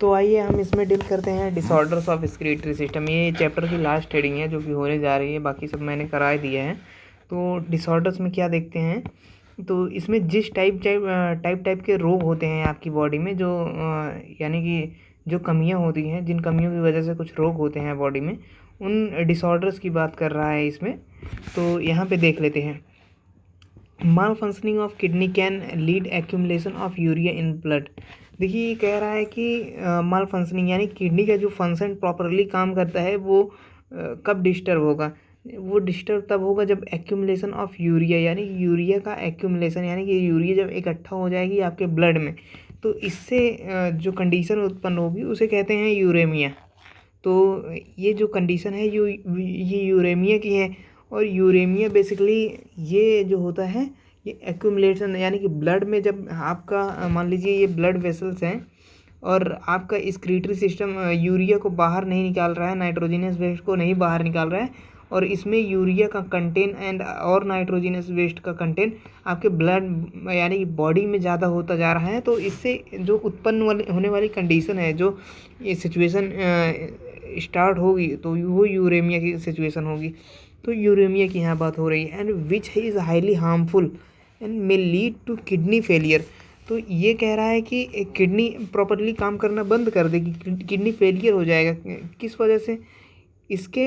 तो आइए हम इसमें डील करते हैं डिसऑर्डर्स ऑफ एक्सक्रीटरी सिस्टम। ये चैप्टर की लास्ट हेडिंग है जो कि होने जा रही है, बाकी सब मैंने करा ही दिया है। तो डिसऑर्डर्स में क्या देखते हैं, तो इसमें जिस टाइप के रोग होते हैं आपकी बॉडी में, जो यानी कि जो कमियां होती हैं, जिन कमियों की वजह से कुछ रोग होते हैं बॉडी में, उन डिसऑर्डर्स की बात कर रहा है इसमें। तो यहाँ पे देख लेते हैं। Malfunctioning of kidney can lead accumulation of urea in blood. देखिए, ये कह रहा है कि माल फंक्शनिंग यानी किडनी का जो फंक्शन प्रॉपरली काम करता है वो कब डिस्टर्ब होगा। वो डिस्टर्ब तब होगा जब एक्यूमुलेशन ऑफ यूरिया, यानी यूरिया का एक्यूमुलेशन, यानी कि यूरिया जब इकट्ठा हो जाएगी आपके ब्लड में, तो इससे जो कंडीशन उत्पन्न होगी उसे कहते हैं यूरेमिया। तो ये जो कंडीशन है ये यूरेमिया की है। और यूरेमिया बेसिकली ये जो होता है, ये एक्यूमुलेशन, यानी कि ब्लड में जब आपका मान लीजिए ये ब्लड वेसल्स हैं और आपका एक्सक्रीटरी सिस्टम यूरिया को बाहर नहीं निकाल रहा है, नाइट्रोजनस वेस्ट को नहीं बाहर निकाल रहा है, और इसमें यूरिया का कंटेंट एंड और नाइट्रोजनस वेस्ट का कंटेंट आपके ब्लड यानी कि बॉडी में ज़्यादा होता जा रहा है। तो इससे जो उत्पन्न होने वाली कंडीशन है, जो ये सिचुएशन स्टार्ट होगी, तो वो यूरेमिया की सिचुएशन होगी। तो यूरेमिया की यहाँ बात हो रही है। And which is highly harmful and may lead to kidney failure. तो ये कह रहा है कि किडनी प्रॉपरली काम करना बंद कर देगी, किडनी फेलियर हो जाएगा। किस वजह से? इसके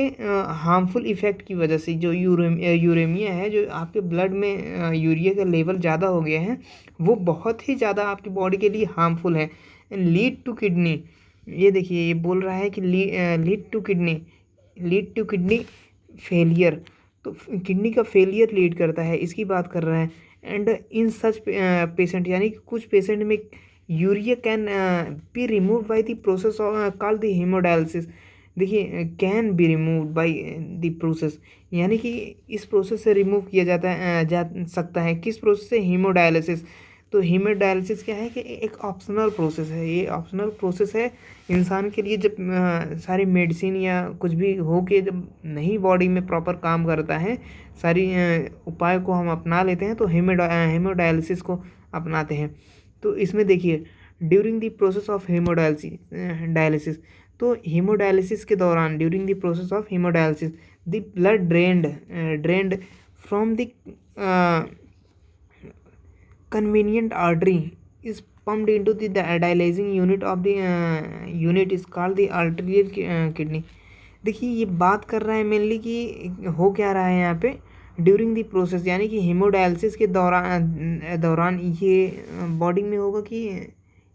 हार्मफुल इफ़ेक्ट की वजह से। जो यूरेमिया है, जो आपके ब्लड में यूरिया का लेवल ज़्यादा हो गया है, वो बहुत ही ज़्यादा आपकी बॉडी के लिए हार्मफुल है। लीड टू किडनी, ये देखिए, ये बोल रहा है कि लीड टू किडनी फेलियर। तो किडनी का फेलियर लीड करता है, इसकी बात कर रहा है। एंड इन सच पेशेंट, यानी कि कुछ पेशेंट में urea can be remove by the process called the hemodialysis. देखिए, can be remove by the process, यानी कि इस प्रोसेस से रिमूव किया जा सकता है। किस प्रोसेस से? हीमोडायलिसिस। तो हीमोडायलिसिस क्या है कि एक ऑप्शनल प्रोसेस है, ये ऑप्शनल प्रोसेस है इंसान के लिए। जब सारी मेडिसिन या कुछ भी हो के जब नहीं बॉडी में प्रॉपर काम करता है, सारी उपाय को हम अपना लेते हैं, तो हेमोडायलिसिस को अपनाते हैं। तो इसमें देखिए, during the process of dialysis, तो हीमोडायलिसिस के दौरान, during the process of haemodialysis, the blood drained from the convenient artery is pumped into the dialyzing unit of the unit is called the arterial kidney। देखिए, ये बात कर रहा है mainly कि हो क्या रहा है यहाँ पे, ड्यूरिंग द प्रोसेस, यानी कि हीमोडायलिसिस के दौरान ये बॉडी में होगा कि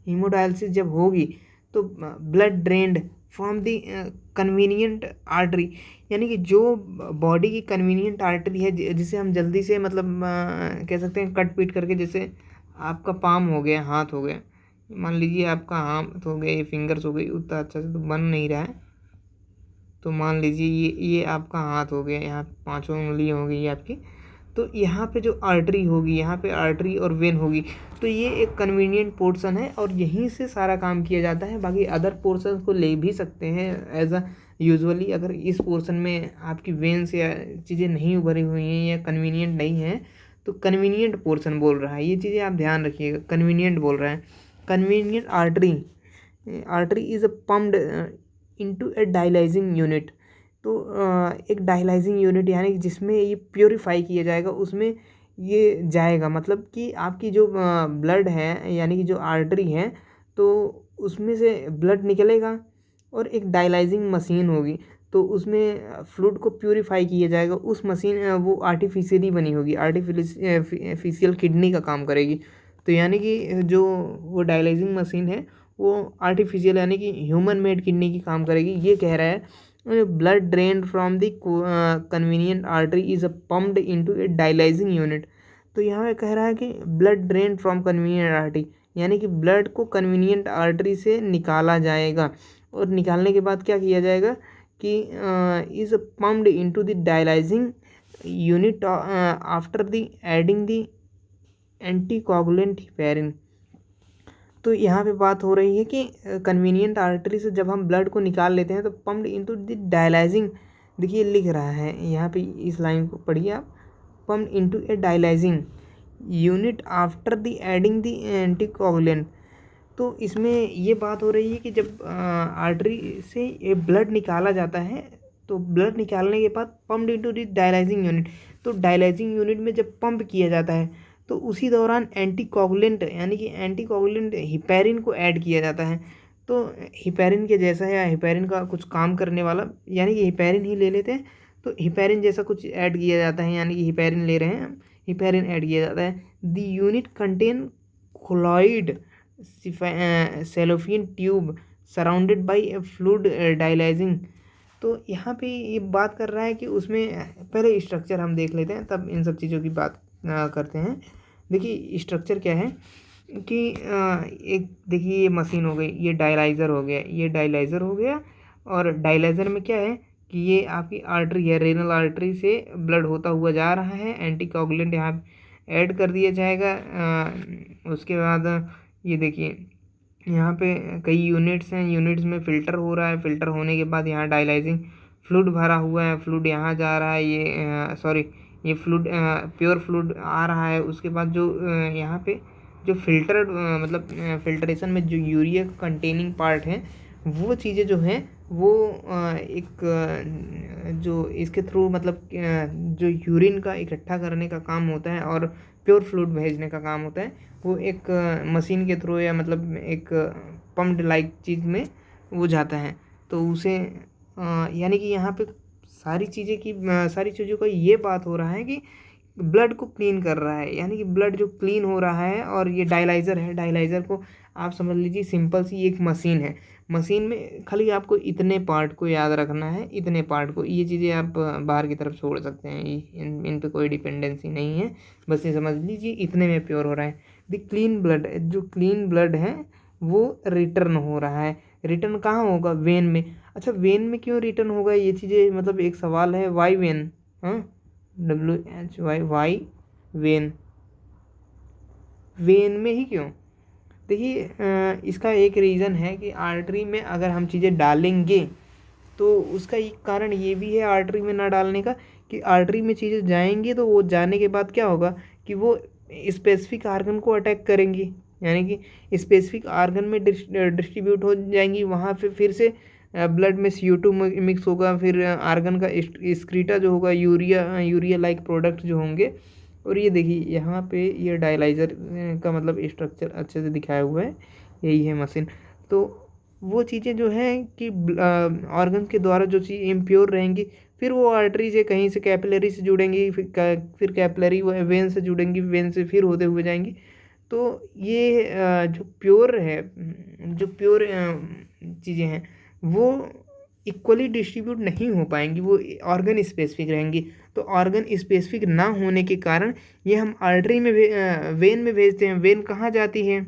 हीमोडायलिसिस जब होगी तो blood drained from the convenient artery, यानी कि जो बॉडी की कन्वीनियंट आर्टरी है, जिसे हम जल्दी से मतलब कह सकते हैं कट पीट करके, जैसे आपका पाम हो गया, हाथ हो गया, मान लीजिए आपका हाथ हो गया, ये फिंगर्स हो गई, उतना अच्छा से तो बन नहीं रहा है, तो मान लीजिए ये आपका हाथ हो गया, यहाँ 5 उंगलियाँ हो गई आपकी। तो यहाँ पे जो आर्टरी होगी, यहाँ पे आर्टरी और वेन होगी, तो ये एक कन्वीनियंट पोर्शन है और यहीं से सारा काम किया जाता है। बाकी अदर पोर्शन को ले भी सकते हैं एज अ यूजुअली, अगर इस पोर्शन में आपकी वेन्स या चीज़ें नहीं उभरी हुई हैं या कन्वीनियंट नहीं है, तो कन्वीनियंट पोर्शन बोल रहा है। ये चीज़ें आप ध्यान रखिएगा, कन्वीनियंट बोल रहा है। Convenient artery is pumped into A dialysing unit. तो एक डायलाइजिंग यूनिट, यानी कि जिसमें ये प्योरीफाई किया जाएगा, उसमें ये जाएगा, मतलब कि आपकी जो ब्लड है, यानी कि जो आर्टरी है, तो उसमें से ब्लड निकलेगा और एक डायलाइजिंग मशीन होगी, तो उसमें फ्लूइड को प्योरीफाई किया जाएगा। उस मशीन वो आर्टिफिशियली बनी होगी, आर्टिफिशियल किडनी का काम करेगी। तो यानी कि जो वो डायलाइजिंग मशीन है वो आर्टिफिशियल, यानी कि ह्यूमन मेड किडनी की काम करेगी, ये कह रहा है। Blood drain from the convenient artery is pumped into A dialysing unit. तो यहाँ पे कह रहा है कि blood drain from convenient artery, यानी कि ब्लड को कन्वीनियंट आर्टरी से निकाला जाएगा, और निकालने के बाद क्या किया जाएगा कि is pumped into the dialysing unit after the adding the anticoagulant heparin. तो यहाँ पे बात हो रही है कि कन्वीनियंट आर्टरी से जब हम ब्लड को निकाल लेते हैं तो पम्प्ड इनटू द डायलाइजिंग, देखिए लिख रहा है यहाँ पे, इस लाइन को पढ़िए आप, pumped into A dialysing unit after the adding the anticoagulant. तो इसमें ये बात हो रही है कि जब आर्टरी से ये ब्लड निकाला जाता है, तो ब्लड निकालने के बाद pumped into the dialysing unit. तो डायलाइजिंग यूनिट में जब पंप किया जाता है तो उसी दौरान एंटीकोगुलेंट यानी कि एंटीकोगुलेंट हिपैरिन को ऐड किया जाता है। तो हिपैरिन के जैसा है या हिपैरिन का कुछ काम करने वाला, यानी कि हिपैरिन ही ले लेते हैं, तो हिपैरिन जैसा कुछ ऐड किया जाता है, यानी कि हिपैरिन ले रहे हैं हम, हिपैरिन ऐड किया जाता है। The unit contain colloid cellophane tube surrounded by fluid dialyzing. तो यहाँ पे ये बात कर रहा है कि उसमें पहले स्ट्रक्चर हम देख लेते हैं, तब इन सब चीज़ों की बात करते हैं। देखिए स्ट्रक्चर क्या है कि एक देखिए ये मशीन हो गई, ये डायलाइज़र हो गया, ये डायलाइज़र हो गया। और डायलाइज़र में क्या है कि ये आपकी आर्टरी है, रेनल आर्टरी से ब्लड होता हुआ जा रहा है, एंटीकोगुलेंट यहाँ ऐड कर दिया जाएगा। उसके बाद ये देखिए यहाँ पे कई यूनिट्स हैं, यूनिट्स में फ़िल्टर हो रहा है, फ़िल्टर होने के बाद यहाँ डायलाइजिंग फ्लूइड भरा हुआ है, फ्लूइड यहाँ जा रहा है, ये सॉरी ये फ्लूइड प्योर फ्लूइड आ रहा है। उसके बाद जो यहाँ पे जो फ़िल्टर्ड मतलब फ़िल्ट्रेशन में जो यूरिया कंटेनिंग पार्ट है, वो चीज़ें जो हैं वो एक जो इसके थ्रू मतलब जो यूरिन का इकट्ठा करने का काम होता है और प्योर फ्लूइड भेजने का काम होता है, वो एक मशीन के थ्रू या मतलब एक पम्प्ड लाइक चीज़ में वो जाता है। तो उसे यानी कि यहाँ पे सारी चीज़ों का ये बात हो रहा है कि ब्लड को क्लीन कर रहा है, यानी कि ब्लड जो क्लीन हो रहा है। और ये डायलाइज़र है, डायलाइज़र को आप समझ लीजिए सिंपल सी एक मशीन है। मशीन में खाली आपको इतने पार्ट को याद रखना है, इतने पार्ट को, ये चीज़ें आप बाहर की तरफ छोड़ सकते हैं, इन पे कोई डिपेंडेंसी नहीं है। बस ये समझ लीजिए इतने में प्योर हो रहा है। द क्लीन ब्लड, जो क्लीन ब्लड है वो रिटर्न हो रहा है। रिटर्न कहाँ होगा? वेन में। अच्छा वेन में क्यों रिटर्न होगा? ये चीज़ें मतलब एक सवाल है। Why when? हाँ, WHY वाई वेन, वेन में ही क्यों? देखिए इसका एक रीज़न है कि आर्टरी में अगर हम चीज़ें डालेंगे तो उसका एक कारण ये भी है आर्टरी में ना डालने का कि आर्टरी में चीज़ें जाएंगी तो वो जाने के बाद क्या होगा कि वो स्पेसिफिक आर्गन को अटैक करेंगी, यानी कि स्पेसिफिक आर्गन में डिस्ट्रीब्यूट हो जाएंगी। वहाँ फिर से ब्लड में CO2 मिक्स होगा, फिर आर्गन का एक्सक्रीटा जो होगा, यूरिया लाइक प्रोडक्ट जो होंगे। और ये देखिए यहाँ पे ये डायलाइज़र का मतलब स्ट्रक्चर अच्छे से दिखाया हुआ है, यही है मशीन। तो वो चीज़ें जो हैं कि ऑर्गन के द्वारा जो चीज़ इम्प्योर रहेंगी, फिर वो आर्टरी से कहीं से कैपिलरी से जुड़ेंगी, फिर कैपिलरी वेन से जुड़ेंगी, वेन से फिर होते हुए जाएंगी। तो ये जो प्योर है, जो प्योर चीज़ें हैं वो इक्वली डिस्ट्रीब्यूट नहीं हो पाएंगी, वो ऑर्गन स्पेसिफिक रहेंगी। तो ऑर्गन स्पेसिफिक ना होने के कारण ये हम आर्टरी में वेन में भेजते हैं। वेन कहाँ जाती है?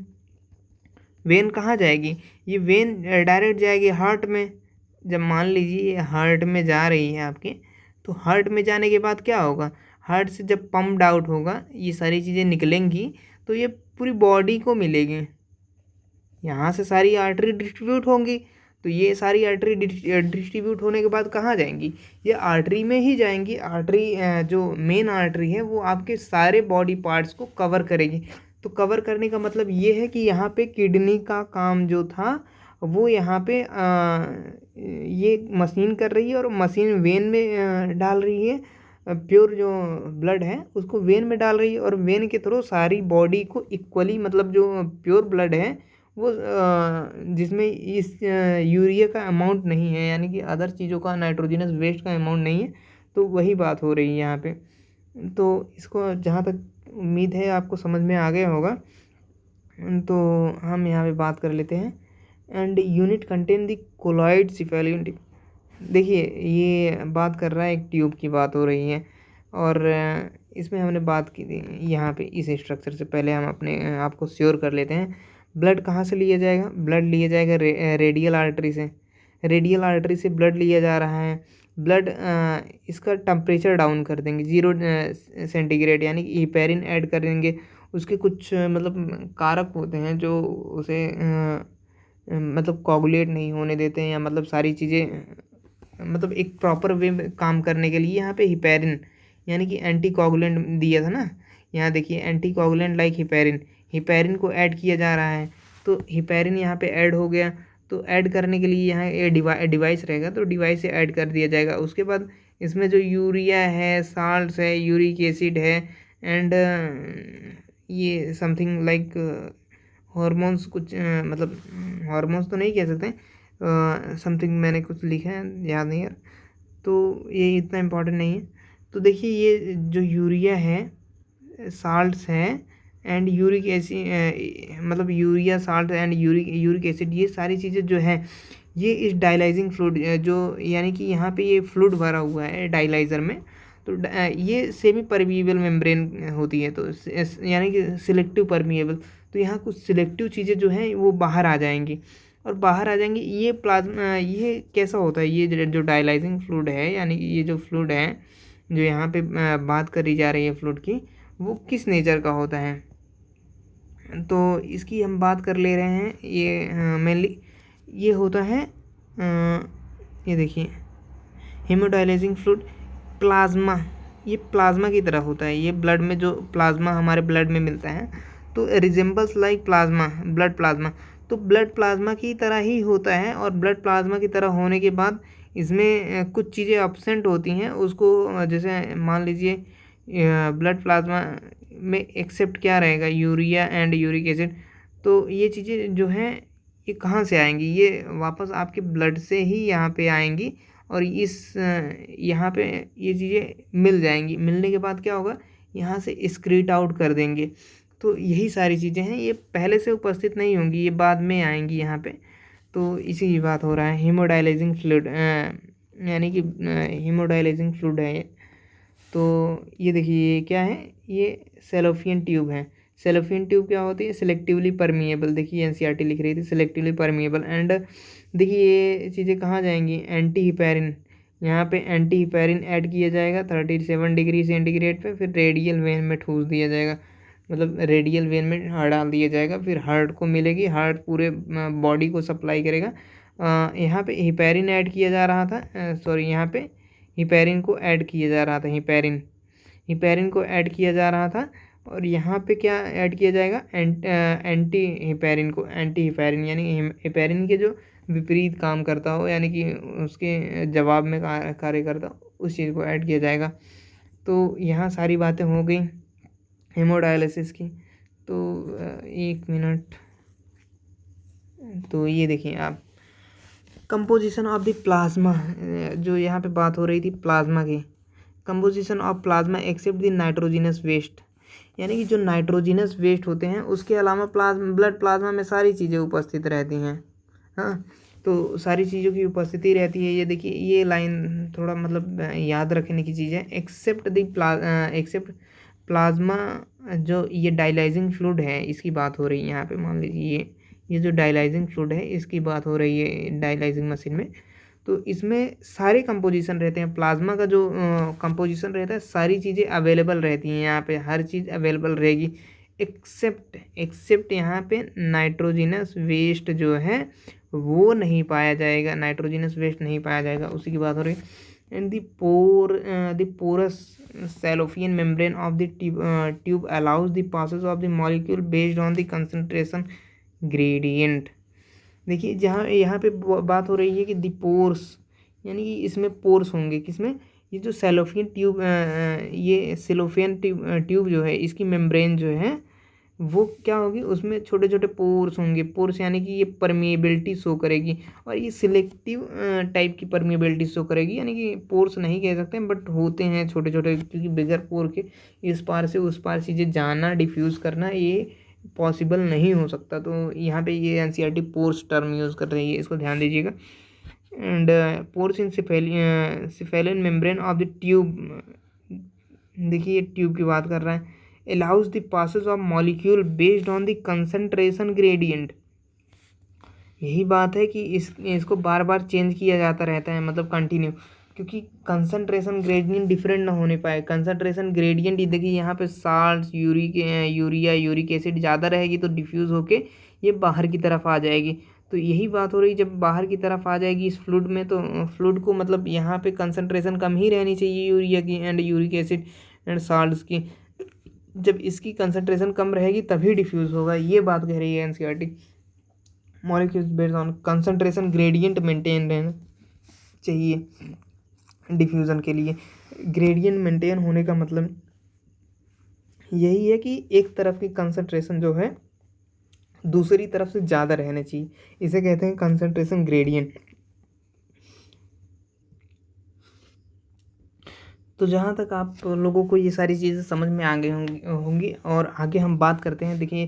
वेन कहाँ जाएगी? ये वेन डायरेक्ट जाएगी हार्ट में। जब मान लीजिए ये हार्ट में जा रही है आपके, तो हार्ट में जाने के बाद क्या होगा? हार्ट से जब पम्प्ड आउट होगा, ये सारी चीज़ें निकलेंगी तो ये पूरी बॉडी को मिलेगी। यहाँ से सारी आर्टरी डिस्ट्रीब्यूट होंगी, तो ये सारी आर्टरी डिस्ट्रीब्यूट होने के बाद कहाँ जाएंगी? ये आर्टरी में ही जाएंगी। आर्टरी जो मेन आर्टरी है वो आपके सारे बॉडी पार्ट्स को कवर करेगी। तो कवर करने का मतलब ये है कि यहाँ पे किडनी का काम जो था वो यहाँ पे ये मशीन कर रही है, और मशीन वेन में डाल रही है। प्योर जो ब्लड है उसको वेन में डाल रही है, और वेन के थ्रू सारी बॉडी को इक्वली मतलब जो प्योर ब्लड है वो जिसमें इस यूरिया का अमाउंट नहीं है, यानी कि अदर चीज़ों का नाइट्रोजनस वेस्ट का अमाउंट नहीं है। तो वही बात हो रही है यहाँ पे। तो इसको जहाँ तक उम्मीद है आपको समझ में आ गया होगा। तो हम यहाँ पे बात कर लेते हैं। And unit contain the colloid cellophane tube. देखिए ये बात कर रहा है, एक ट्यूब की बात हो रही है। और इसमें हमने बात की थी यहाँ पे इस स्ट्रक्चर से। पहले हम अपने आपको श्योर कर लेते हैं। ब्लड कहाँ से लिया जाएगा? ब्लड लिया जाएगा रेडियल आर्टरी से। रेडियल आर्टरी से ब्लड लिया जा रहा है। ब्लड इसका टेम्परेचर डाउन कर देंगे 0 सेंटीग्रेड, यानी कि हिपैरिन ऐड कर देंगे। उसके कुछ मतलब कारक होते हैं जो उसे मतलब कोगुलेट नहीं होने देते हैं, या मतलब सारी चीज़ें मतलब एक प्रॉपर वे में काम करने के लिए यहाँ पे हिपैरिन यानी कि एंटी कोगुलेंट दिया था ना। यहाँ देखिए एंटी कोगुलेंट लाइक हिपैरिन को ऐड किया जा रहा है। तो हिपैरिन यहाँ पे ऐड हो गया, तो ऐड करने के लिए यहाँ ये डिवाइस रहेगा, तो डिवाइस से ऐड कर दिया जाएगा। उसके बाद इसमें जो यूरिया है, साल्ट्स है, यूरिक एसिड है, एंड ये समथिंग लाइक हार्मोन्स कुछ मतलब हार्मोन्स तो नहीं कह सकते, समथिंग मैंने कुछ लिखा है, याद नहीं यार, तो ये इतना इम्पोर्टेंट नहीं है। तो देखिए ये जो यूरिया है, साल्ट्स हैं, एंड यूरिक एसिड, मतलब urea, salt and uric acid, ये सारी चीज़ें जो है ये इस डायलाइजिंग फ्लूइड जो यानी कि यहाँ पे ये फ्लूइड भरा हुआ है डायलाइज़र में, तो ये सेमी परमिएबल मेम्ब्रेन होती है, तो यानी कि सिलेक्टिव परमिएबल, तो यहाँ कुछ सिलेक्टिव चीज़ें जो हैं वो बाहर आ जाएंगी, और बाहर आ जाएंगी। ये प्लाज्मा, ये कैसा होता है, ये जो डायलाइजिंग फ्लूइड है, यानी कि ये जो फ्लूइड है जो यहाँ पे बात करी जा रही है फ्लूइड की, वो किस नेचर का होता है, तो इसकी हम बात कर ले रहे हैं। ये मेनली ये होता है, ये देखिए हेमोडायलाइजिंग फ्लूइड प्लाज्मा, ये प्लाज्मा की तरह होता है, ये ब्लड में जो प्लाज्मा हमारे ब्लड में मिलता है, तो resembles like plasma, blood plasma, तो ब्लड प्लाज्मा की तरह ही होता है। और ब्लड प्लाज्मा की तरह होने के बाद इसमें कुछ चीज़ें एब्सेंट होती हैं, उसको जैसे मान लीजिए ब्लड प्लाज्मा में एक्सेप्ट क्या रहेगा, यूरिया एंड यूरिक एसिड, तो ये चीज़ें जो हैं ये कहाँ से आएंगी, ये वापस आपके ब्लड से ही यहाँ पे आएंगी, और यहाँ पे ये चीज़ें मिल जाएंगी। मिलने के बाद क्या होगा, यहाँ से एक्सक्रीट आउट कर देंगे। तो यही सारी चीज़ें हैं, ये पहले से उपस्थित नहीं होंगी, ये बाद में आएंगी यहाँ पे। तो इसी की बात हो रहा है, हीमोडायलाइजिंग फ्लूइड, यानी कि हीमोडायलाइजिंग फ्लूइड है ये। तो ये देखिए ये क्या है, ये सेलोफियन ट्यूब है। सेलोफियन ट्यूब क्या होती है, सिलेक्टिवली परमिएबल, देखिए एनसीईआरटी लिख रही थी सिलेक्टिवली परमिएबल। एंड देखिए ये चीज़ें कहाँ जाएंगी, एंटी हिपैरिन, यहाँ पे एंटी हिपैरिन ऐड किया जाएगा 37 डिग्री सेंटीग्रेड पे, फिर रेडियल वेन में ठूस दिया जाएगा, मतलब रेडियल वेन में डाल दिया जाएगा, फिर हार्ट को मिलेगी, हार्ट पूरे बॉडी को सप्लाई करेगा। यहाँ पे हिपैरिन ऐड किया जा रहा था, सॉरी यहाँ पे हिपैरिन को ऐड किया जा रहा था, हिपैरिन को ऐड किया जा रहा था, और यहाँ पे क्या ऐड किया जाएगा, एंटी हिपैरिन को, एंटी हिपैरिन यानी हिपैरिन के जो विपरीत काम करता हो, यानी कि उसके जवाब में कार्य करता हो, उस चीज़ को ऐड किया जाएगा। तो यहाँ सारी बातें हो गई हेमोडायलिसिस की। तो एक मिनट, तो ये देखिए आप, कंपोजिशन ऑफ द प्लाज्मा, जो यहाँ पे बात हो रही थी प्लाज्मा की, composition of plasma except the nitrogenous waste, यानी कि जो नाइट्रोजिनस वेस्ट होते हैं उसके अलावा ब्लड प्लाज्मा में सारी चीज़ें उपस्थित रहती हैं। हाँ, तो सारी चीज़ों की उपस्थिति रहती है। ये देखिए ये लाइन थोड़ा मतलब याद रखने की चीज़ है, एक्सेप्ट प्लाज्मा, जो ये डायलाइजिंग फ्लूइड है इसकी बात हो रही है यहाँ पे, मान लीजिए ये जो डायलाइजिंग फ्लूइड है इसकी बात हो रही है डायलाइजिंग मशीन में, तो इसमें सारे कंपोजिशन रहते हैं, प्लाज्मा का जो कंपोजिशन रहता है सारी चीज़ें अवेलेबल रहती हैं यहाँ पे, हर चीज़ अवेलेबल रहेगी, एक्सेप्ट यहाँ पे नाइट्रोजिनस वेस्ट जो है वो नहीं पाया जाएगा, नाइट्रोजिनस वेस्ट नहीं पाया जाएगा, उसी की बात हो रही है। And the porous cellophane membrane of the tube allows the passage of the molecule based on the concentration gradient। देखिए जहाँ यहाँ पे बात हो रही है कि दी पोर्स, यानी कि इसमें पोर्स होंगे, किसमें, ये जो सेलोफियन ट्यूब, ये सेलोफियन ट्यूब जो है इसकी मेम्ब्रेन जो है वो क्या होगी, उसमें छोटे छोटे पोर्स होंगे, पोर्स यानी कि ये परमिएबिलिटी शो करेगी, और ये सिलेक्टिव टाइप की परमिएबिलिटी शो करेगी, यानी कि पोर्स नहीं कह सकते बट होते हैं छोटे छोटे, क्योंकि बिगर पोर के इस पार से उस पार चीज़ें जाना, डिफ्यूज़ करना ये पॉसिबल नहीं हो सकता। तो यहाँ पे ये एनसीईआरटी पोर्स टर्म यूज़ कर रही है, इसको ध्यान दीजिएगा। And pores in cellophane membrane of the tube, देखिए ट्यूब की बात कर रहा है, allows the passage of molecule based on the concentration gradient। यही बात है कि इसको बार बार चेंज किया जाता रहता है, मतलब कंटिन्यू, क्योंकि कंसंट्रेशन ग्रेडियंट डिफरेंट ना होने पाए। कंसंट्रेशन ग्रेडियंट देखिए यहाँ पे साल्ट, यूरिया, यूरिक एसिड ज़्यादा रहेगी तो डिफ्यूज़ होके ये बाहर की तरफ आ जाएगी। तो यही बात हो रही, जब बाहर की तरफ आ जाएगी इस फ्लूइड में, तो फ्लूइड को मतलब यहाँ पे कंसंट्रेशन कम ही रहनी चाहिए यूरिया की and uric acid and salts की, जब इसकी कंसंट्रेशन कम रहेगी तभी डिफ्यूज़ होगा, ये बात कह रही है NCERT. Molecules based on concentration gradient maintain रहना चाहिए डिफ्यूज़न के लिए। ग्रेडियंट मेंटेन होने का मतलब यही है कि एक तरफ की कंसंट्रेशन जो है दूसरी तरफ से ज़्यादा रहना चाहिए, इसे कहते हैं कंसंट्रेशन ग्रेडियंट। तो जहाँ तक आप लोगों को ये सारी चीज़ें समझ में आ गई होंगी और आगे हम बात करते हैं। देखिए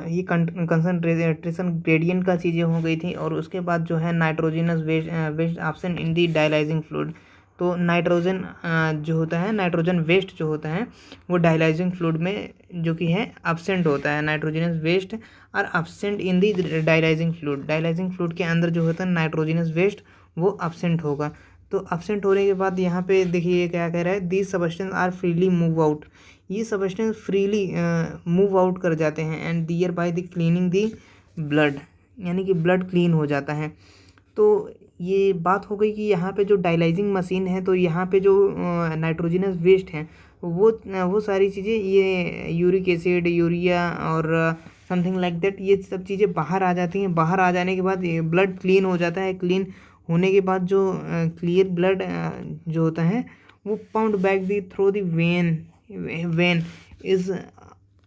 ये कंसंट्रेशन ग्रेडियंट का चीज़ें हो गई थी और उसके बाद जो है nitrogenous waste option in the dialysing fluid. तो नाइट्रोजन जो होता है, नाइट्रोजन वेस्ट जो होता है वो डायलाइजिंग फ्लूइड में जो कि है absent होता है। नाइट्रोजनस वेस्ट और absent in the dialysing fluid. Dialysing fluid के अंदर जो होता है नाइट्रोजनस वेस्ट वो absent होगा। तो absent होने के बाद यहाँ पे देखिए ये क्या कह रहा है, these substance are freely move out. ये सबस्टेंस फ्रीली मूव आउट कर जाते हैं and thereby the cleaning the blood, यानी कि ब्लड क्लीन हो जाता है। तो ये बात हो गई कि यहाँ पे जो डायलाइजिंग मशीन है, तो यहाँ पे जो नाइट्रोजनस वेस्ट हैं वो सारी चीज़ें, ये यूरिक एसिड, यूरिया और समथिंग लाइक दैट, ये सब चीज़ें बाहर आ जाती हैं। बाहर आ जाने के बाद ब्लड क्लीन हो जाता है। क्लीन होने के बाद जो क्लियर ब्लड जो होता है वो pound back the through the when is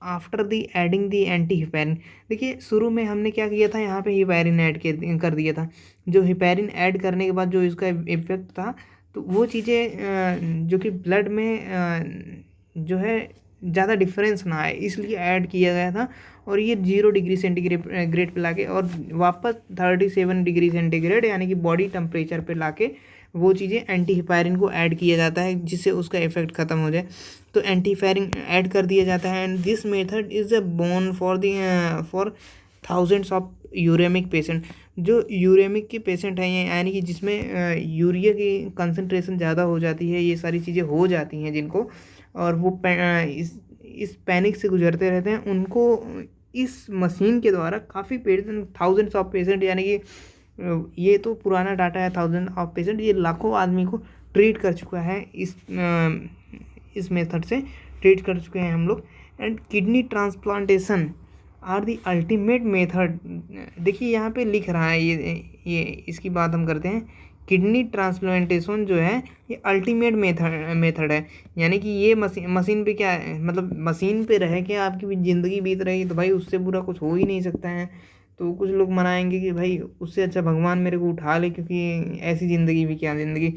after the adding the anti heparin. देखिए शुरू में हमने क्या किया था, यहाँ पे हिपैरिन ऐड कर दिया था। जो हिपैरिन ऐड करने के बाद जो इसका इफेक्ट था, तो वो चीज़ें जो कि ब्लड में जो है ज़्यादा डिफरेंस ना आए इसलिए ऐड किया गया था। और ये 0 डिग्री सेंटीग्रेड पे लाके और वापस 37 डिग्री सेंटीग्रेड यानी कि बॉडी टेम्परेचर पे लाके वो चीज़ें एंटी हिपैरिन को ऐड किया जाता है जिससे उसका इफेक्ट ख़त्म हो जाए। तो एंटी हिपैरिन ऐड कर दिया जाता है and this method is a boon for thousands of uremic patient. जो यूरेमिक के पेशेंट हैं, ये यानी कि जिसमें यूरिया की कंसनट्रेशन ज़्यादा हो जाती है, ये सारी चीज़ें हो जाती हैं जिनको, और वो इस पैनिक से गुजरते रहते हैं, उनको इस मशीन के द्वारा काफ़ी पेशेंट, थाउजेंड्स ऑफ पेशेंट, यानी कि ये तो पुराना डाटा है, थाउजेंड ऑफ पेशेंट, ये लाखों आदमी को ट्रीट कर चुका है इस मेथड से ट्रीट कर चुके हैं हम लोग। And kidney transplantation are the ultimate method. देखिए यहाँ पे लिख रहा है, ये इसकी बात हम करते हैं। किडनी ट्रांसप्लांटेशन जो है ये अल्टीमेट मेथड है, यानी कि ये मशीन पे क्या है, मतलब मशीन पे रह के आपकी भी ज़िंदगी बीत रही, तो भाई उससे बुरा कुछ हो ही नहीं सकता है। तो कुछ लोग मनाएंगे कि भाई उससे अच्छा भगवान मेरे को उठा ले, क्योंकि ऐसी ज़िंदगी भी क्या ज़िंदगी।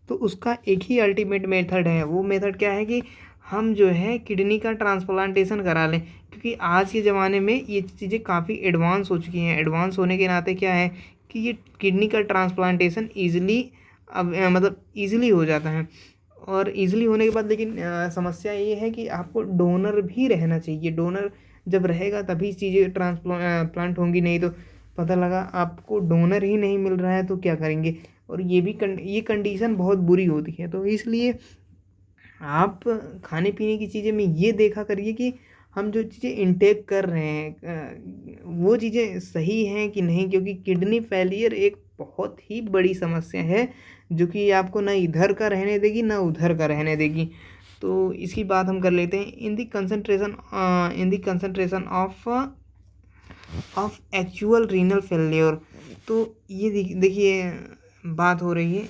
तो उसका एक ही अल्टीमेट मेथड है। वो मेथड क्या है कि हम जो है किडनी का ट्रांसप्लांटेशन करा लें, क्योंकि आज के ज़माने में ये चीज़ें काफ़ी एडवांस हो चुकी हैं। एडवांस होने के नाते क्या है कि ये किडनी का ट्रांसप्लांटेशन ईज़िली मतलब ईज़िली हो जाता है। और ईज़िली होने के बाद लेकिन समस्या ये है कि आपको डोनर भी रहना चाहिए। डोनर जब रहेगा तभी चीज़ें प्लांट होंगी, नहीं तो पता लगा आपको डोनर ही नहीं मिल रहा है तो क्या करेंगे। और ये भी ये कंडीशन बहुत बुरी होती है। तो इसलिए आप खाने पीने की चीज़ें में ये देखा करिए कि हम जो चीज़ें इंटेक कर रहे हैं वो चीज़ें सही हैं कि नहीं, क्योंकि किडनी फेलियर एक बहुत ही बड़ी समस्या है जो कि आपको ना इधर का रहने देगी ना उधर का रहने देगी। तो इसकी बात हम कर लेते हैं। In the concentration of actual renal failure. तो ये देखिए बात हो रही है,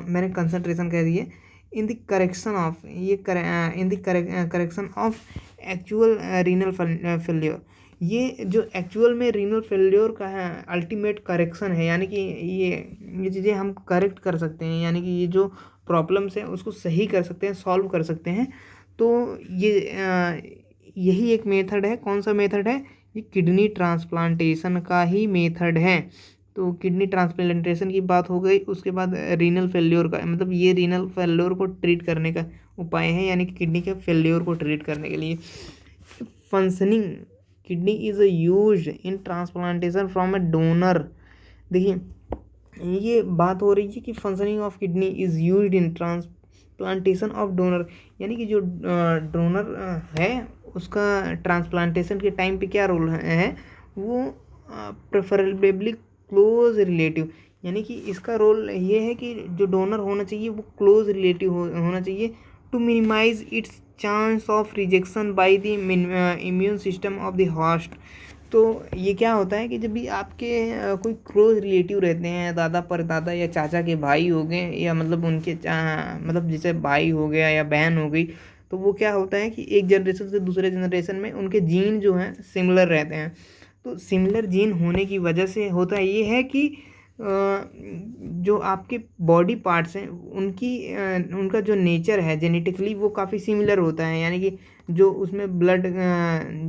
मैंने कंसंट्रेशन कह दिए। In the correction of in the correction of actual renal failure. ये जो एक्चुअल में रीनल फेलियर का है अल्टीमेट करेक्शन है, यानी कि ये चीज़ें हम करेक्ट कर सकते हैं, यानी कि ये जो प्रॉब्लम्स हैं उसको सही कर सकते हैं, सॉल्व कर सकते हैं। तो ये यही एक मेथड है। कौन सा मेथड है? ये किडनी ट्रांसप्लांटेशन का ही मेथड है। तो किडनी ट्रांसप्लांटेशन की बात हो गई। उसके बाद रीनल फेल्योर का, मतलब ये रीनल फेल्योर को ट्रीट करने का उपाय है, यानी कि किडनी के फेल्योर को ट्रीट करने के लिए। Functioning kidney is used in transplantation from a donor. देखिए ये बात हो रही है कि functioning of kidney is used in transplantation of donor, यानी कि जो डोनर है उसका ट्रांसप्लांटेशन के टाइम पे क्या रोल है, वो प्रेफरेबली क्लोज रिलेटिव, यानी कि इसका रोल ये है कि जो डोनर होना चाहिए वो क्लोज रिलेटिव होना चाहिए to minimise its chance of rejection by the immune system of the host. तो ये क्या होता है कि जब भी आपके कोई क्लोज रिलेटिव रहते हैं, दादा परदादा या चाचा के भाई हो गए, या मतलब उनके मतलब जैसे भाई हो गया या बहन हो गई, तो वो क्या होता है कि एक जनरेशन से दूसरे जनरेशन में उनके जीन जो हैं सिमिलर रहते हैं। तो सिमिलर जीन होने की वजह से होता ये है कि जो आपके बॉडी पार्ट्स हैं उनका जो नेचर है जेनेटिकली वो काफ़ी सिमिलर होता है, यानी कि जो उसमें ब्लड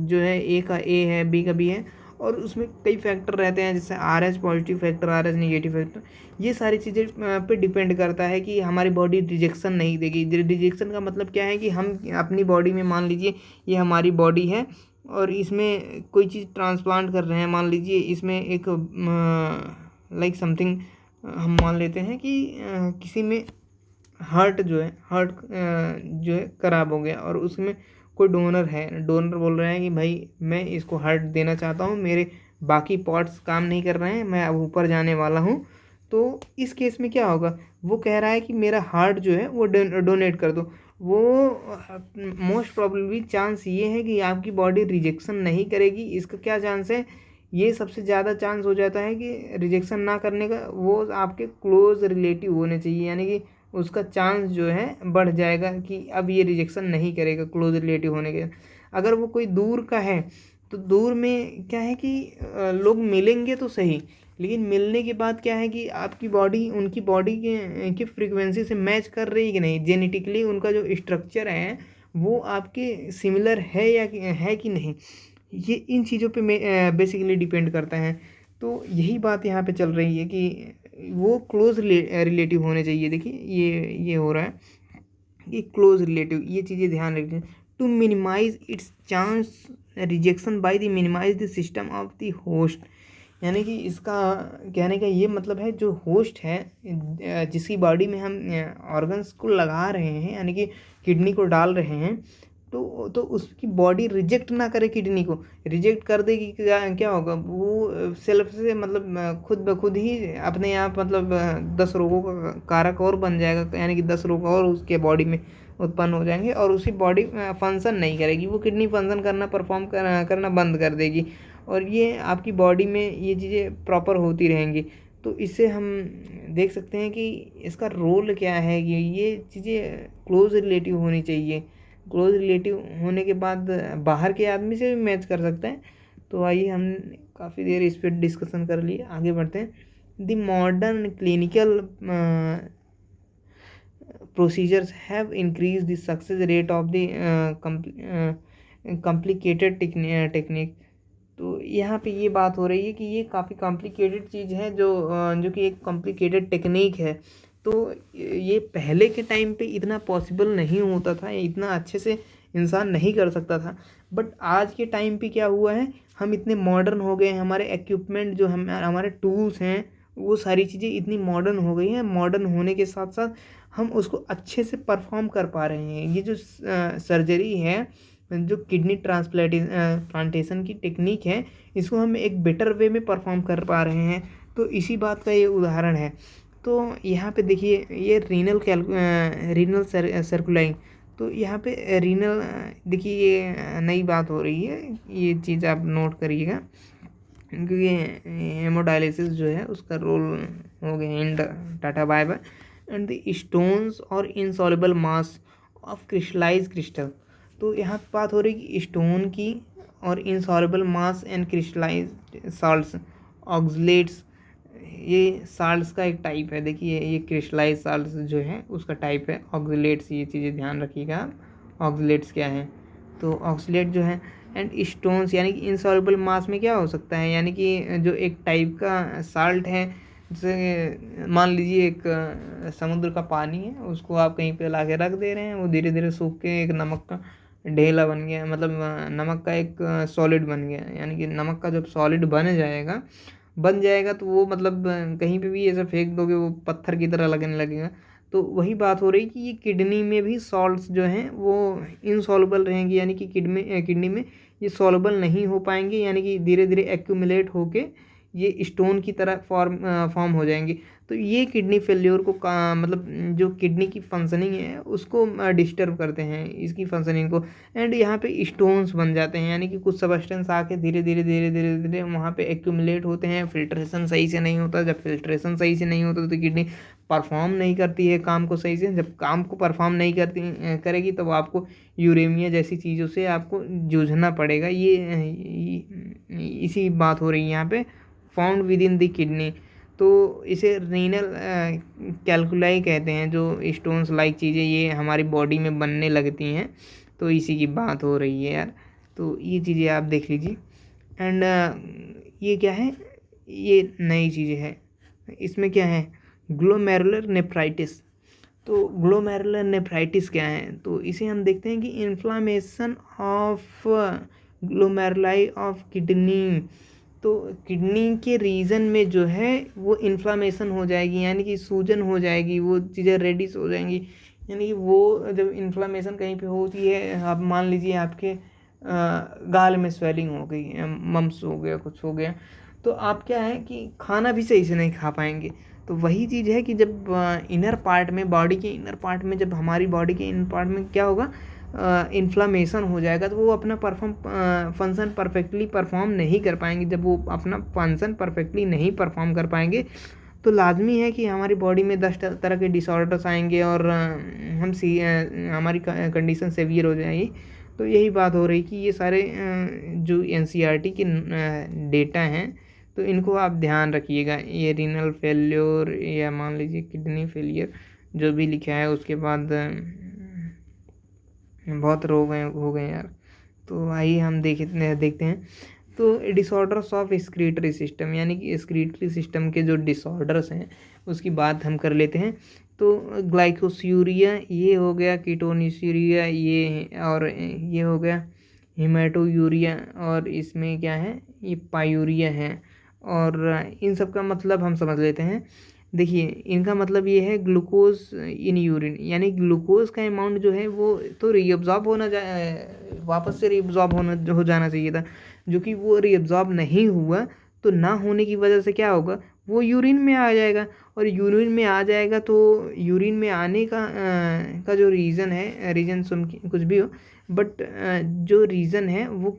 जो है ए का ए है, बी का बी है, और उसमें कई फैक्टर रहते हैं जैसे R H positive factor, R H negative factor. ये सारी चीज़ें पे डिपेंड करता है कि हमारी बॉडी रिजेक्शन नहीं देगी। रिजेक्शन का मतलब क्या है कि हम अपनी बॉडी में मान लीजिए ये हमारी बॉडी है और इसमें कोई चीज़ ट्रांसप्लांट कर रहे हैं, मान लीजिए इसमें एक लाइक समथिंग हम मान लेते हैं कि किसी में हार्ट जो है ख़राब हो गया और उसमें कोई डोनर है, डोनर बोल रहे हैं कि भाई मैं इसको हार्ट देना चाहता हूँ, मेरे बाकी पार्ट्स काम नहीं कर रहे हैं, मैं अब ऊपर जाने वाला हूँ। तो इस केस में क्या होगा, वो कह रहा है कि मेरा हार्ट जो है वो डोनेट कर दो। वो मोस्ट प्रॉब्लली चांस ये है कि आपकी बॉडी रिजेक्शन नहीं करेगी। इसका क्या चांस है, ये सबसे ज़्यादा चांस हो जाता है कि रिजेक्शन ना करने का वो आपके क्लोज रिलेटिव होने चाहिए, यानी कि उसका चांस जो है बढ़ जाएगा कि अब ये रिजेक्शन नहीं करेगा क्लोज रिलेटिव होने के। अगर वो कोई दूर का है तो दूर में क्या है कि लोग मिलेंगे तो सही, लेकिन मिलने के बाद क्या है कि आपकी बॉडी उनकी बॉडी के फ्रीक्वेंसी से मैच कर रही है कि नहीं, जेनेटिकली उनका जो स्ट्रक्चर है वो आपके सिमिलर है या है कि नहीं, ये इन चीज़ों पे बेसिकली डिपेंड करता है। तो यही बात यहाँ पे चल रही है कि वो क्लोज रिलेटिव होने चाहिए। देखिए ये हो रहा है कि क्लोज रिलेटिव, ये चीज़ें ध्यान रखें। To minimise its chance rejection by the minimise the system of the host, यानी कि इसका कहने का ये मतलब है जो होस्ट है जिसकी बॉडी में हम ऑर्गन्स को लगा रहे हैं, यानी कि किडनी को डाल रहे हैं, तो उसकी बॉडी रिजेक्ट ना करे, किडनी को रिजेक्ट कर देगी, क्या होगा, वो सेल्फ से मतलब खुद ब खुद ही अपने आप मतलब 10 रोगों का कारक और बन जाएगा, यानी कि 10 रोग और उसके बॉडी में उत्पन्न हो जाएंगे और उसकी बॉडी फंक्शन नहीं करेगी, वो किडनी फंक्शन करना परफॉर्म करना बंद कर देगी और ये आपकी बॉडी में ये चीज़ें प्रॉपर होती रहेंगी। तो इससे हम देख सकते हैं कि इसका रोल क्या है कि ये चीज़ें क्लोज रिलेटिव होनी चाहिए। क्लोज रिलेटिव होने के बाद बाहर के आदमी से भी मैच कर सकते हैं। तो आइए हम काफ़ी देर इस पर डिस्कशन कर लिए, आगे बढ़ते हैं। The modern clinical procedures have increased the success rate of the complicated technique। तो यहाँ पे ये बात हो रही है कि ये काफ़ी कॉम्प्लिकेटेड चीज़ है जो कि एक कॉम्प्लिकेटेड टेक्निक है। तो ये पहले के टाइम पे इतना पॉसिबल नहीं होता था, इतना अच्छे से इंसान नहीं कर सकता था, बट आज के टाइम पे क्या हुआ है, हम इतने मॉडर्न हो गए हैं, हमारे इक्विपमेंट जो हमारे टूल्स हैं वो सारी चीज़ें इतनी मॉडर्न हो गई हैं। मॉडर्न होने के साथ साथ हम उसको अच्छे से परफॉर्म कर पा रहे हैं। ये जो सर्जरी है, जो किडनी ट्रांसप्लांटेशन की टेक्निक है, इसको हम एक बेटर वे में परफॉर्म कर पा रहे हैं। तो इसी बात का ये उदाहरण है। तो यहाँ पे देखिए ये रीनल सर्कुलाइंग, तो यहाँ पे रीनल देखिए ये नई बात हो रही है, ये चीज़ आप नोट करिएगा क्योंकि हेमोडायलिसिस जो है उसका रोल हो गया in tata bye bye. And the stones और insoluble mass of crystallize crystal, तो यहाँ पे बात हो रही है कि स्टोन की और insoluble mass and crystallise salts oxalates, ये साल्ट्स का एक टाइप है। देखिए ये क्रिस्टलाइज साल्ट्स जो है उसका टाइप है ऑक्सलेट्स, ये चीज़ें ध्यान रखिएगा आप। ऑक्सलेट्स क्या है, तो ऑक्सलेट जो है एंड स्टोन्स, यानी कि इनसॉल्युबल मास में क्या हो सकता है, यानी कि जो एक टाइप का साल्ट है, जैसे मान लीजिए एक समुद्र का पानी है, उसको आप कहीं पे ला के रख दे रहे हैं, वो धीरे धीरे सूख के एक नमक का ढेला बन गया, मतलब नमक का एक सॉलिड बन गया। यानी कि नमक का जब सॉलिड बन जाएगा तो वो मतलब कहीं पे भी ऐसा फेंक दोगे वो पत्थर की तरह लगने लगेगा। तो वही बात हो रही कि ये किडनी में भी सॉल्ट्स जो हैं वो इनसॉल्युबल रहेंगी, यानी कि किडनी में ये सॉल्युबल नहीं हो पाएंगे, यानी कि धीरे धीरे एक्यूमुलेट होके ये स्टोन की तरह फॉर्म हो जाएंगे। तो ये किडनी फेल्योर को मतलब जो किडनी की फंक्शनिंग है उसको डिस्टर्ब करते हैं, इसकी फंक्शनिंग को। एंड यहाँ पे स्टोन्स बन जाते हैं, यानी कि कुछ सब्सटेंस आके धीरे धीरे धीरे धीरे धीरे वहाँ पे एक्यूमुलेट होते हैं। फिल्ट्रेशन सही से नहीं होता, जब फिल्ट्रेशन सही से नहीं होता तो किडनी परफॉर्म नहीं करती है काम को सही से। जब काम को परफॉर्म नहीं करेगी तब आपको यूरेमिया जैसी चीज़ों से आपको जूझना पड़ेगा। इसी बात हो रही है यहाँ पे, found with in the kidney. तो इसे रीनल कैल्कुलाई कहते हैं, जो स्टोन्स लाइक चीज़ें ये हमारी बॉडी में बनने लगती हैं। तो इसी की बात हो रही है यार। तो ये चीज़ें आप देख लीजिए। एंड ये क्या है, ये नई चीज़ें है। इसमें क्या है, ग्लोमेरुलर नेफ्राइटिस। तो ग्लोमेरुलर नेफ्राइटिस क्या है, तो इसे हम देखते हैं कि inflammation of glomeruli of kidney. तो किडनी के रीजन में जो है वो इन्फ्लामेशन हो जाएगी, यानी कि सूजन हो जाएगी, वो चीज़ें रेडिश हो जाएंगी। यानी कि वो जब इन्फ्लामेशन कहीं पे होती है, आप मान लीजिए आपके गाल में स्वेलिंग हो गई, मम्स हो गया, कुछ हो गया, तो आप क्या है कि खाना भी सही से नहीं खा पाएंगे। तो वही चीज़ है कि जब इनर पार्ट में, बॉडी के इनर पार्ट में, जब हमारी बॉडी के इनर पार्ट में क्या होगा, इन्फ्लामेशन हो जाएगा, तो वो अपना फंक्शन परफेक्टली परफॉर्म नहीं कर पाएंगे। जब वो अपना फंक्शन परफेक्टली नहीं परफॉर्म कर पाएंगे तो लाजमी है कि हमारी बॉडी में 10 तरह के डिसऑर्डर्स आएंगे और हमारी कंडीशन सेवियर हो जाएगी। तो यही बात हो रही कि ये सारे जो एनसीईआरटी के डेटा हैं तो इनको आप ध्यान रखिएगा। ये रीनल फेल्योर या मान लीजिए किडनी फेलियर जो भी लिखा है, उसके बाद बहुत रोग हो गए यार। तो आइए हम देखते हैं। तो डिसऑर्डर्स ऑफ एक्सक्रीटरी सिस्टम, यानी कि एक्सक्रीटरी सिस्टम के जो डिसऑर्डर्स हैं उसकी बात हम कर लेते हैं। तो ग्लाइकोस्यूरिया ये हो गया, कीटोन्यूरिया ये, और ये हो गया हेमाटोयूरिया, और इसमें क्या है, ये पायूरिया है। और इन सब का मतलब हम समझ लेते हैं। देखिए इनका मतलब ये है ग्लूकोज इन यूरिन, यानी ग्लूकोज का अमाउंट जो है वो तो रीअब्जॉर्ब वापस से रीअब्जॉर्ब हो जाना चाहिए था, जो कि वो रीअब्जॉर्ब नहीं हुआ। तो ना होने की वजह से क्या होगा, वो यूरिन में आ जाएगा, और यूरिन में आ जाएगा तो यूरिन में आने का जो रीज़न है, रीज़न सुन कुछ भी हो, बट जो रीज़न है वो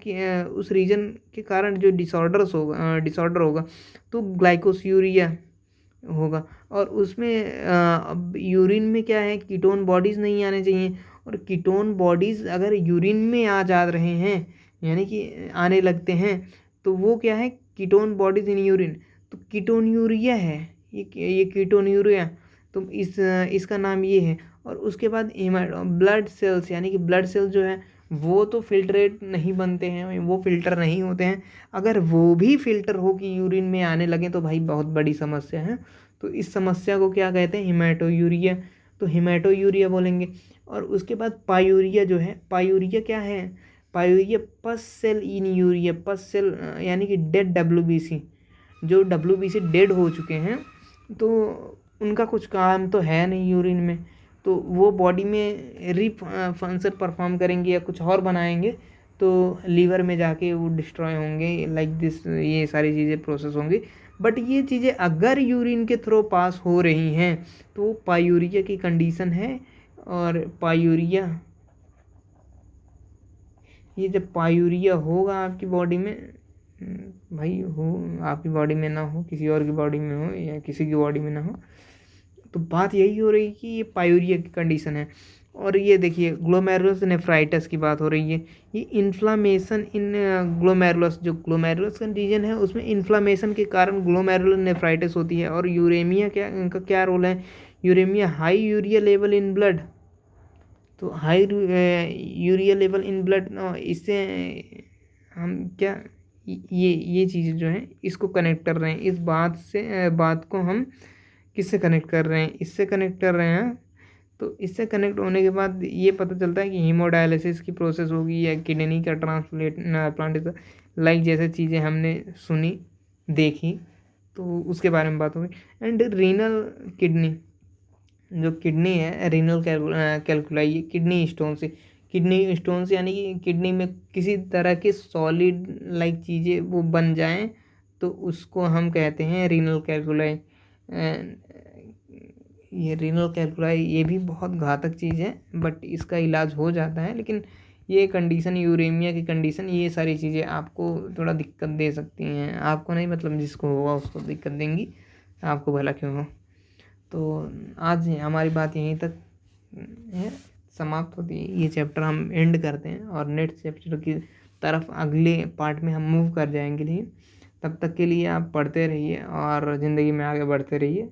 उस रीज़न के कारण जो डिसऑर्डर होगा तो ग्लाइकोस्यूरिया होगा। और उसमें अब यूरिन में क्या है, कीटोन बॉडीज़ नहीं आने चाहिए, और कीटोन बॉडीज़ अगर यूरिन में आ जा रहे हैं, यानी कि आने लगते हैं, तो वो क्या है, कीटोन बॉडीज़ इन यूरिन, तो कीटोन्यूरिया है ये कीटोन्यूरिया। तो इसका नाम ये है। और उसके बाद ब्लड सेल्स, यानी कि ब्लड सेल्स जो है वो तो फिल्ट्रेट नहीं बनते हैं, वो फिल्टर नहीं होते हैं। अगर वो भी फिल्टर हो कि यूरिन में आने लगे तो भाई बहुत बड़ी समस्या है। तो इस समस्या को क्या कहते हैं, हिमेटोयूरिया। तो हिमेटोयूरिया बोलेंगे। और उसके बाद पायूरिया जो है, पायूरिया क्या है, पायूरिया पस सेल इन यूरिया, पस सेल यानी कि डेड डब्ल्यूबीसी, जो डब्ल्यूबीसी डेड हो चुके हैं तो उनका कुछ काम तो है नहीं यूरिन में, तो वो बॉडी में फंक्शन परफॉर्म करेंगे या कुछ और बनाएंगे, तो लीवर में जाके वो डिस्ट्रॉय होंगे, लाइक दिस, ये सारी चीज़ें प्रोसेस होंगी। बट ये चीज़ें अगर यूरिन के थ्रू पास हो रही हैं तो वो पायूरिया की कंडीशन है। और पायूरिया, ये जब पायूरिया होगा आपकी बॉडी में, भाई हो आपकी बॉडी में ना हो, किसी और की बॉडी में हो, या किसी की बॉडी में ना हो, तो बात यही हो रही कि ये पायूरिया की कंडीशन है। और ये देखिए ग्लोमेरुलस नेफ्राइटिस की बात हो रही है। ये इन्फ्लामेशन इन ग्लोमेरुलस, जो ग्लोमेरुलस का रीजन है उसमें इन्फ्लामेशन के कारण ग्लोमेरुलर नेफ्राइटिस होती है। और यूरेमिया क्या, इनका क्या रोल है, uremia high urea level in blood. तो high urea level in blood, इससे हम क्या, ये चीज़ें जो हैं इसको कनेक्ट कर रहे हैं, इस बात को हम किससे कनेक्ट कर रहे हैं, इससे कनेक्ट कर रहे हैं। तो इससे कनेक्ट होने के बाद ये पता चलता है कि हीमोडायलिसिस की प्रोसेस होगी या किडनी का प्लांट, लाइक जैसे चीज़ें हमने सुनी देखी, तो उसके बारे में बात होगी। एंड रीनल किडनी, जो किडनी है, रीनल कैल्कुलाई, किडनी स्टोन से यानी कि किडनी में किसी तरह के सॉलिड लाइक चीज़ें वो बन जाएं, तो उसको हम कहते हैं रीनल कैल्कुलाई। ये रीनल कैल्कुलाई ये भी बहुत घातक चीज़ है, बट इसका इलाज हो जाता है। लेकिन ये कंडीशन, यूरेमिया की कंडीशन, ये सारी चीज़ें आपको थोड़ा दिक्कत दे सकती हैं। आपको नहीं, मतलब जिसको होगा उसको दिक्कत देंगी, आपको भला क्यों हो। तो आज हमारी बात यहीं तक है, समाप्त होती है। ये चैप्टर हम एंड करते हैं और नेक्स्ट चैप्टर की तरफ अगले पार्ट में हम मूव कर जाएंगे। लिए तब तक के लिए आप पढ़ते रहिए और ज़िंदगी में आगे बढ़ते रहिए।